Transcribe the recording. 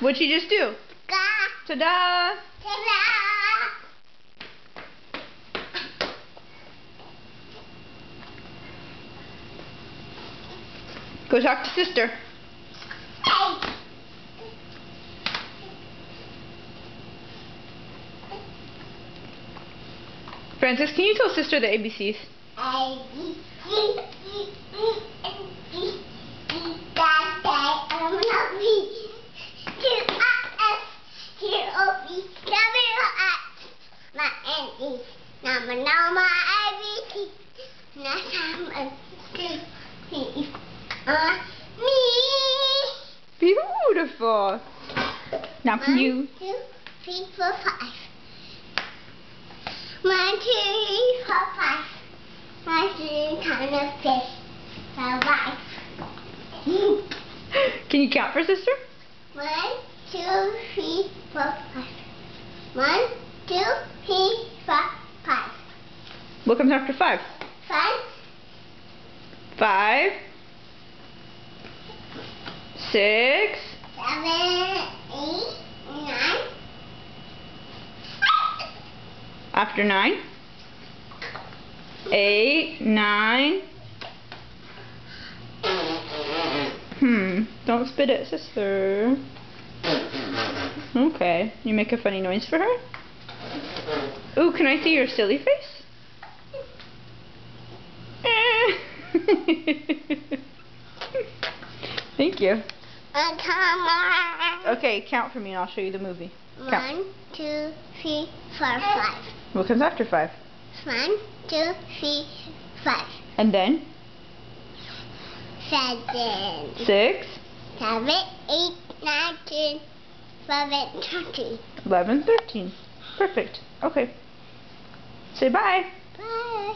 What'd you just do? Ta-da! Ta-da! Go talk to sister. Francis, can you tell sister the ABCs? A, B, C, D, E, F, G, H, I, J, K, L, M, N, O, P, Q, R, S, T, U, V, W, X, Y, and Z. Now I know my ABC. Next time I see me. Beautiful. Now can you? 1, 2, 3, 4, 5. 1, 2, 3, 4, 5. I see kind of fish. Survive. Can you count for sister? 1, 2, 3, 4, 5. 1, 2, 3, 4, 5. What comes after 5? 5. 5, 6, 7, 8, 9. after 9, 8, 9. Don't spit at sister. Okay, you make a funny noise for her? Ooh, can I see your silly face? Thank you. Okay, count for me and I'll show you the movie. Count. 1, 2, 3, 4, 5. What comes after 5? 1, 2, 3, 5. And then? 7, 6, 7, 8, 9, 10, 11, 13. 11, 13. Perfect. Okay. Say bye. Bye.